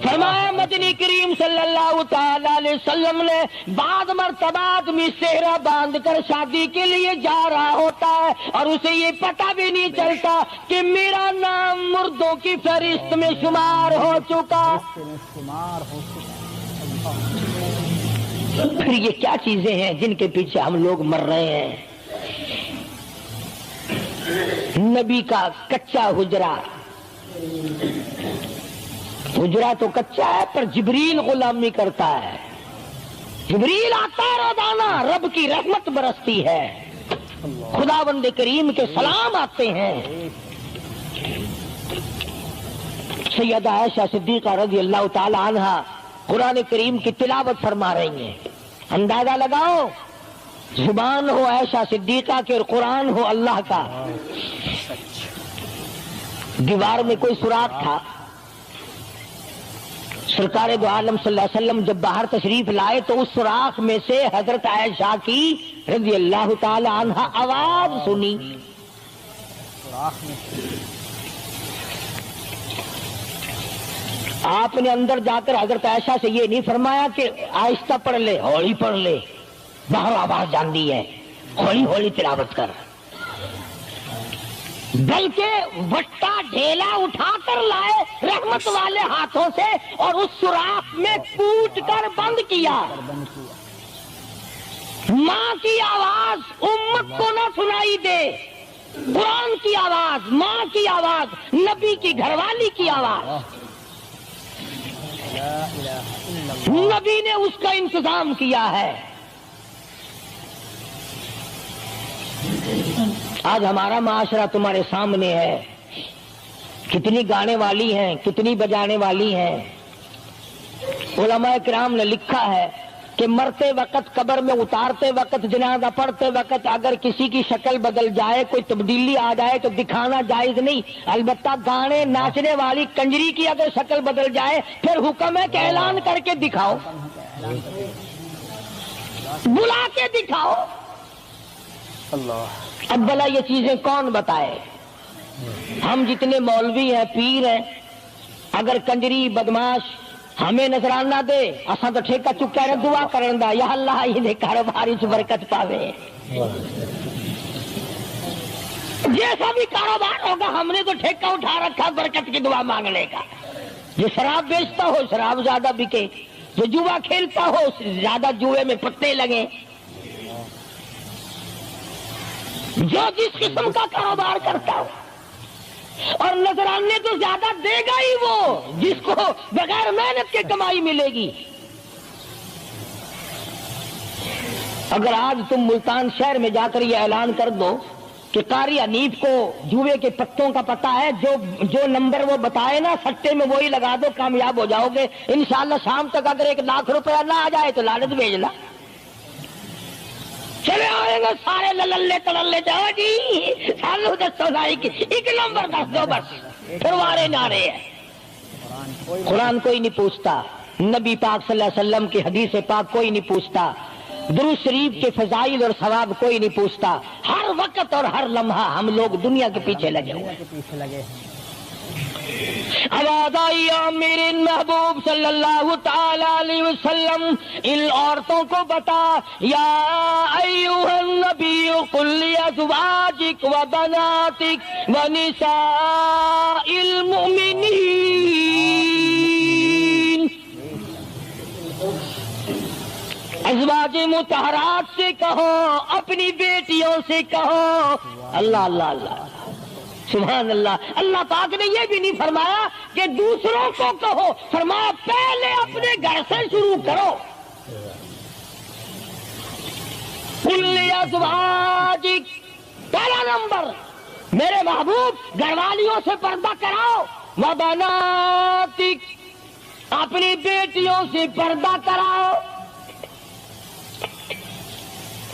فرمایا مدنی کریم صلی اللہ تعالی علیہ وسلم نے بعض مرتبہ آدمی صحرا باندھ کر شادی کے لیے جا رہا ہوتا ہے اور اسے یہ پتہ بھی نہیں چلتا کہ میرا نام مردوں کی فہرست میں شمار ہو چکا. پھر یہ کیا چیزیں ہیں جن کے پیچھے ہم لوگ مر رہے ہیں؟ نبی کا کچا حجرہ, حجرہ تو کچا ہے پر جبریل غلامی کرتا ہے, جبریل آتا ہے روزانہ, رب کی رحمت برستی ہے, خداوند کریم کے سلام آتے ہیں. سیدہ عائشہ صدیقہ رضی اللہ تعالی عنہا قرآن کریم کی تلاوت فرما رہی ہیں. اندازہ لگاؤ, زبان ہو عائشہ صدیقہ کے اور قرآن ہو اللہ کا. دیوار میں کوئی سوراخ تھا, سرکار دو عالم صلی اللہ علیہ وسلم جب باہر تشریف لائے تو اس سوراخ میں سے حضرت عائشہ کی رضی اللہ تعالی عنہا آواز سنی. آپ نے اندر جا کر حضرت عائشہ سے یہ نہیں فرمایا کہ آہستہ پڑھ لے, ہولی پڑھ لے, باہر آواز جان دی ہے. ہولی ہولی تلاوت کر، بلکہ وٹا ڈھیلا اٹھا کر لائے رحمت والے ہاتھوں سے اور اس سوراخ میں کوٹ کر بند کیا۔ ماں کی آواز امت کو نہ سنائی دے، قرآن کی آواز، ماں کی آواز، نبی کی گھر والی کی آواز، نبی نے اس کا انتظام کیا ہے۔ آج ہمارا معاشرہ تمہارے سامنے ہے، کتنی گانے والی ہیں، کتنی بجانے والی ہیں۔ علماء کرام نے لکھا ہے کہ مرتے وقت، قبر میں اتارتے وقت، جنازہ پڑھتے وقت اگر کسی کی شکل بدل جائے، کوئی تبدیلی آ جائے تو دکھانا جائز نہیں، البتہ گانے ناچنے والی کنجری کی اگر شکل بدل جائے پھر حکم ہے کہ اعلان کر کے دکھاؤ، بلا کے دکھاؤ۔ اب بھلا یہ چیزیں کون بتائے؟ ہم جتنے مولوی ہیں، پیر ہیں، اگر کنجری بدماش ہمیں نظرانہ دے، اساں تو ٹھیکہ چکا رہے دعا کرن دا، یا اللہ یہ کاروبار اس برکت پاوے۔ جیسا بھی کاروبار ہوگا ہم نے تو ٹھیکہ اٹھا رکھا برکت کی دعا مانگنے کا۔ جو شراب بیچتا ہو شراب زیادہ بکے، جو جوا کھیلتا ہو زیادہ جوئے میں پتے لگے، جو جس قسم کا کاروبار کرتا ہو، اور نذرانے تو زیادہ دے گا ہی وہ جس کو بغیر محنت کے کمائی ملے گی۔ اگر آج تم ملتان شہر میں جا کر یہ اعلان کر دو کہ قاری حنیف کو جوئے کے پتوں کا پتہ ہے، جو نمبر وہ بتائے نا سٹے میں وہی لگا دو، کامیاب ہو جاؤ گے انشاءاللہ۔ شام تک اگر 1 لاکھ روپیہ نہ آ جائے تو لالچ بھیجنا، چلے آئیں گے سارے للے تللے، جاؤ جی سالو دسو سائی کی 1 نمبر دس دو بس، پھر وارے نعرے ہیں۔ قرآن کوئی نہیں پوچھتا، نبی پاک صلی اللہ علیہ وسلم کی حدیث پاک کوئی نہیں پوچھتا، درود شریف کے فضائل اور ثواب کوئی نہیں پوچھتا۔ ہر وقت اور ہر لمحہ ہم لوگ دنیا کے پیچھے لگے ہوئے ہیں۔ آواز آئی میرے محبوب صلی اللہ تعالی علیہ وسلم ان عورتوں کو بتا، یا ایھا النبی قل لازواجک و بناتک و نساء المؤمنین، ازواج مطہرات سے کہو، اپنی بیٹیوں سے کہو۔ اللہ اللہ اللہ سبحان اللہ۔ اللہ پاک نے یہ بھی نہیں فرمایا کہ دوسروں کو کہو، فرمایا پہلے اپنے گھر سے شروع کرو۔ قل لازواجک، پہلا نمبر میرے محبوب گھر والیوں سے پردہ کراؤ، وبناتک، اپنی بیٹیوں سے پردہ کراؤ۔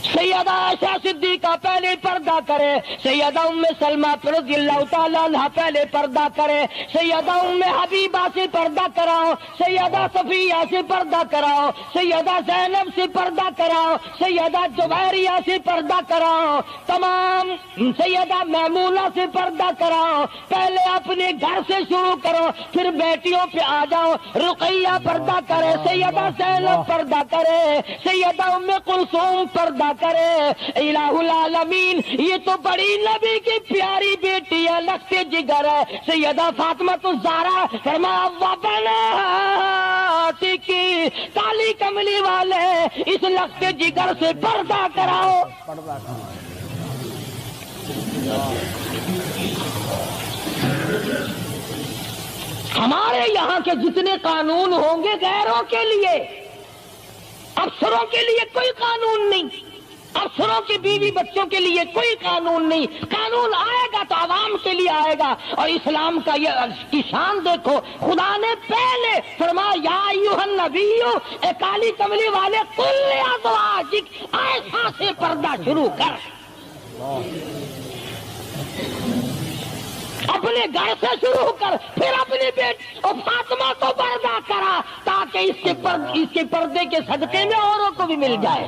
سیدہ عائشہ صدیقہ پہلے پردہ کرے، سیدہ ام سلمہ رضی اللہ تعالیٰ عنہ پہلے پردہ کرے، سیدہ ام حبیبہ سے پردہ کراؤ، سیدہ صفیہ سے پردہ کراؤ، سیدہ زینب سے پردہ کراؤ، سیدہ جویریہ سے پردہ کراؤ، تمام سیدہ میمونہ سے پردہ کراؤ۔ پہلے اپنے گھر سے شروع کرو، پھر بیٹیوں پہ آ جاؤ۔ رقیہ پردہ کرے، سیدہ زینب پردہ کرے، سیدہ ام کلثوم پردہ کرے۔ الہ العالمین، یہ تو بڑی نبی کی پیاری بیٹی ہے، لخت جگر ہے، سیدہ فاطمہ الزہرا، فرمایا وبناتک، کالی کملی والے اس لخت جگر سے پردہ کراؤ۔ ہمارے یہاں کے جتنے قانون ہوں گے غیروں کے لیے، افسروں کے لیے کوئی قانون نہیں، افسروں کی بیوی بچوں کے لیے کوئی قانون نہیں۔ قانون آئے گا تو عوام کے لیے آئے گا۔ اور اسلام کا یہ شان دیکھو، خدا نے پہلے فرمایا یا ایھا النبی، اے کالی کملی والے، قل لازواجک، عائشہ سے پردہ شروع کر، اپنے گھر سے شروع کر، پھر اپنے بیٹے اور فاطمہ کو پردہ کرا، تاکہ اس کے پردے کے صدقے میں اوروں کو بھی مل جائے۔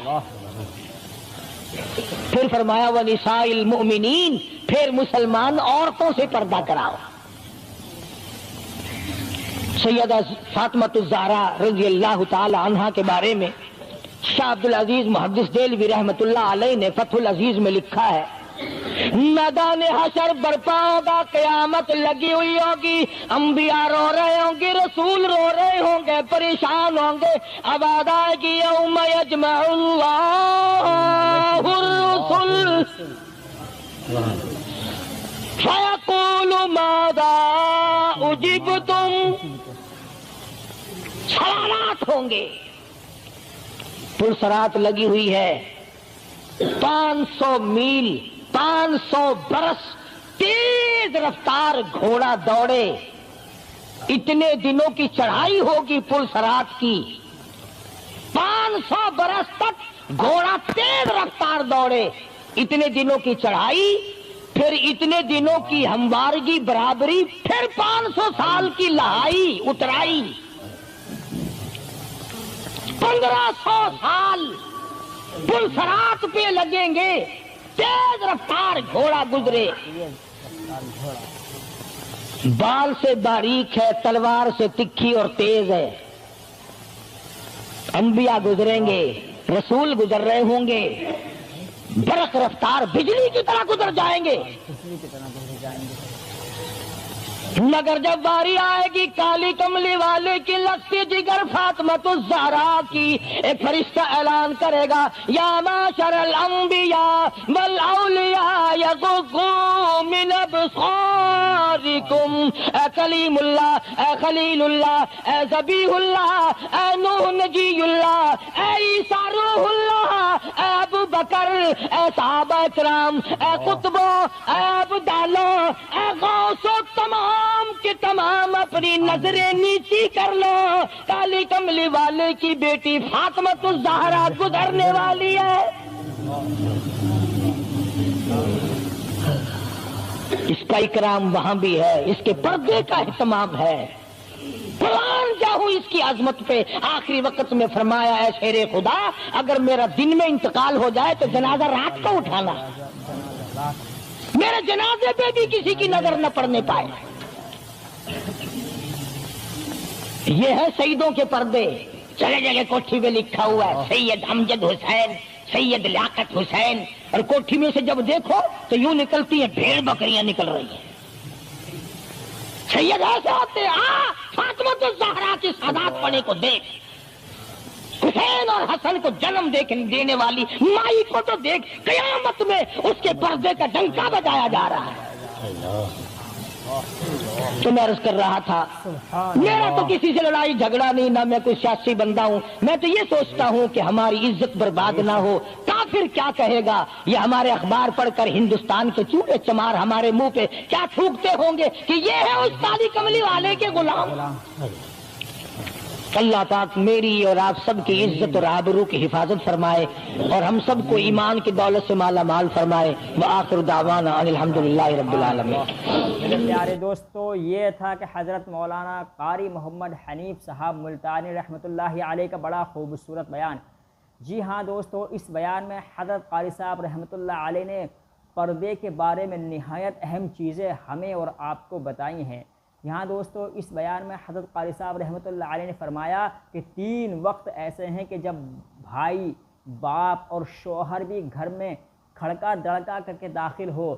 پھر فرمایا وَنِسَاءِ الْمُؤْمِنِينَ، پھر مسلمان عورتوں سے پردہ کراؤ۔ سیدہ فاطمہ الزہرا رضی اللہ تعالی عنہا کے بارے میں شاہ عبد العزیز محدث دہلوی رحمت اللہ علیہ نے فتح العزیز میں لکھا ہے، میدان حشر برپا ہوگا، قیامت لگی ہوئی ہوگی، انبیاء رو رہے ہوں گے، رسول رو رہے ہوں گے، پریشان ہوں گے، آواز آئے گی یوم یجمع اللہ الرسل فیقول ماذا اجبتم، سوالات ہوں گے، پلسرات لگی ہوئی ہے، 500 میل 500 برس تیز رفتار گھوڑا دوڑے، اتنے دنوں کی چڑھائی ہوگی پلسرات کی، 500 برس تک گھوڑا تیز رفتار دوڑے، اتنے دنوں کی چڑھائی، پھر اتنے دنوں کی ہموارگی برابری، پھر 500 سال کی لہائی اترائی، 1500 سال پلسرات پہ لگیں گے، تیز رفتار گھوڑا گزرے، بال سے باریک ہے، تلوار سے تکھی اور تیز ہے، انبیاء گزریں گے، رسول گزر رہے ہوں گے، برق رفتار بجلی کی طرح گزر جائیں گے، مگر جب باری آئے گی کالی کملی والے کی لگتی جگر فاطمۃ الزہرا کی، ایک فرشتہ اعلان کرے گا یا معاشر الانبیاء والاولیاء یغضوا من ابصارکم، اے کلیم اللہ، اے خلیل اللہ، اے ذبیح اللہ، اے نوح نجی اللہ، اے عیسیٰ روح اللہ، اے ابو بکر، اے صحابہ کرام، اے قطبوں، اے ابدالوں، اے غوثوں، تمام کے تمام اپنی نظریں نیچی کر لو، کالی کملی والے کی بیٹی فاطمۃ الزہرا گزرنے والی ہے۔ اس کا اکرام وہاں بھی ہے، اس کے پردے کا اہتمام ہے، قرآن جاؤ اس کی عظمت پہ آخری وقت میں فرمایا ہے شیر خدا اگر میرا دن میں انتقال ہو جائے تو جنازہ رات کو اٹھانا، میرے جنازے پہ بھی کسی کی نظر نہ پڑنے پائے۔ یہ ہے شہیدوں کے پردے، جگہ جگہ کوٹھی میں لکھا ہوا ہے سید امجد حسین، سید لیاقت حسین، اور کوٹھی میں سے جب دیکھو تو یوں نکلتی ہیں بھیڑ بکریاں نکل رہی ہیں، سید ایسے آتے ہیں، فاطمۃ الزہرا کی سادات پڑھنے کو دیکھ، حسین اور حسن کو جنم دینے والی مائی کو تو دیکھ، قیامت میں اس کے پردے کا ڈنکا بجایا جا رہا ہے۔ تو میں عرض کر رہا تھا میرا تو کسی سے لڑائی جھگڑا نہیں، نہ میں کوئی سیاسی بندہ ہوں، میں تو یہ سوچتا ہوں کہ ہماری عزت برباد نہ ہو، کافر کیا کہے گا، یہ ہمارے اخبار پڑھ کر ہندوستان کے چوہے چمار ہمارے منہ پہ کیا تھوکتے ہوں گے کہ یہ ہے اس کالی کملی والے کے غلام۔ اللہ پاک میری اور آپ سب کی عزت اور آبرو کی حفاظت فرمائے اور ہم سب کو ایمان کی دولت سے مالا مال فرمائے۔ وآخر دعوانا ان الحمدللہ رب العالمین۔ میرے پیارے دوستو، یہ تھا کہ حضرت مولانا قاری محمد حنیف صاحب ملتانی رحمۃ اللہ علیہ کا بڑا خوبصورت بیان۔ جی ہاں دوستو، اس بیان میں حضرت قاری صاحب رحمۃ اللہ علیہ نے پردے کے بارے میں نہایت اہم چیزیں ہمیں اور آپ کو بتائی ہیں۔ یہاں دوستو اس بیان میں حضرت قاری صاحب رحمۃ اللہ علیہ نے فرمایا کہ 3 وقت ایسے ہیں کہ جب بھائی، باپ اور شوہر بھی گھر میں کھڑکا دڑکا کر کے داخل ہو،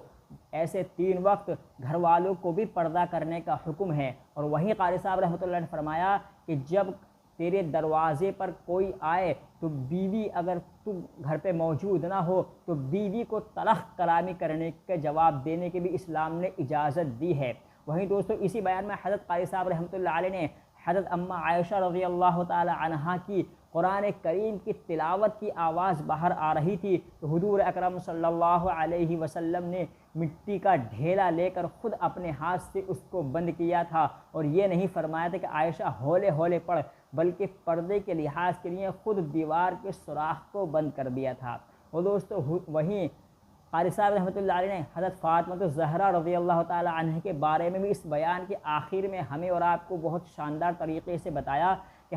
ایسے 3 وقت گھر والوں کو بھی پردہ کرنے کا حکم ہے۔ اور وہیں قاری صاحب رحمۃ اللہ نے فرمایا کہ جب تیرے دروازے پر کوئی آئے تو بیوی اگر تو گھر پہ موجود نہ ہو تو بیوی کو تلخ کلامی کرنے کے جواب دینے کی بھی اسلام نے اجازت دی ہے۔ وہیں دوستو اسی بیان میں حضرت قاری صاحب رحمۃ اللہ علیہ نے حضرت اماں عائشہ رضی اللہ تعالی عنہا کی قرآن کریم کی تلاوت کی آواز باہر آ رہی تھی تو حضور اکرم صلی اللہ علیہ وسلم نے مٹی کا ڈھیلا لے کر خود اپنے ہاتھ سے اس کو بند کیا تھا، اور یہ نہیں فرمایا تھا کہ عائشہ ہولے ہولے پڑھ، بلکہ پردے کے لحاظ کے لیے خود دیوار کے سوراخ کو بند کر دیا تھا۔ اور دوستو وہیں قاری صاحب رحمۃ اللہ علیہ نے حضرت فاطمۃ الزہرا رضی اللہ تعالی عنہ کے بارے میں بھی اس بیان کے آخر میں ہمیں اور آپ کو بہت شاندار طریقے سے بتایا کہ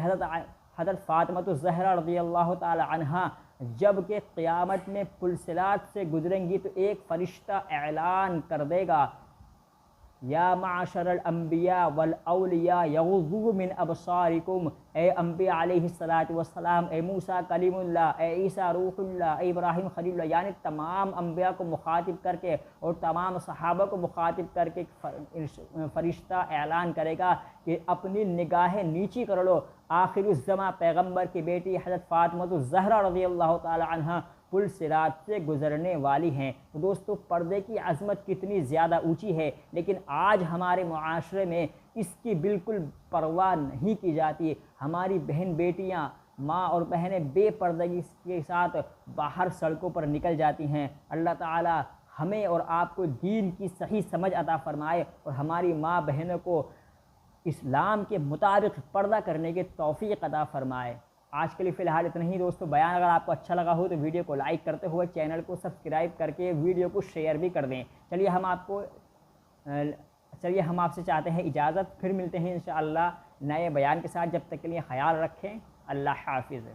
حضرت فاطمۃ الزہرا رضی اللہ تعالی عنہ جب کہ قیامت میں پلسرات سے گزریں گی تو ایک فرشتہ اعلان کر دے گا یا معاشر الانبیاء والاولیاء یغضوا من ابصارکم، اے انبیاء علیہ الصلاۃ والسلام، اے موسیٰ کلیم اللہ، اے عیسیٰ روح اللہ، اے ابراہیم خلیل اللہ، یعنی تمام انبیاء کو مخاطب کر کے اور تمام صحابہ کو مخاطب کر کے فرشتہ اعلان کرے گا کہ اپنی نگاہیں نیچی کر لو، آخر الزماں پیغمبر کی بیٹی حضرت فاطمہ الزہرا رضی اللہ تعالی عنہ پل صراط سے گزرنے والی ہیں۔ تو دوستو پردے کی عظمت کتنی زیادہ اونچی ہے، لیکن آج ہمارے معاشرے میں اس کی بالکل پرواہ نہیں کی جاتی۔ ہماری بہن بیٹیاں، ماں اور بہنیں بے پردگی کے ساتھ باہر سڑکوں پر نکل جاتی ہیں۔ اللہ تعالی ہمیں اور آپ کو دین کی صحیح سمجھ عطا فرمائے اور ہماری ماں بہنوں کو اسلام کے مطابق پردہ کرنے کی توفیق عطا فرمائے۔ آج کے لیے فی الحال اتنا ہی دوستو۔ بیان اگر آپ کو اچھا لگا ہو تو ویڈیو کو لائک کرتے ہوئے چینل کو سبسکرائب کر کے ویڈیو کو شیئر بھی کر دیں۔ چلیے ہم آپ سے چاہتے ہیں اجازت، پھر ملتے ہیں انشاءاللہ نئے بیان کے ساتھ۔ جب تک کے لیے خیال رکھیں، اللہ حافظ۔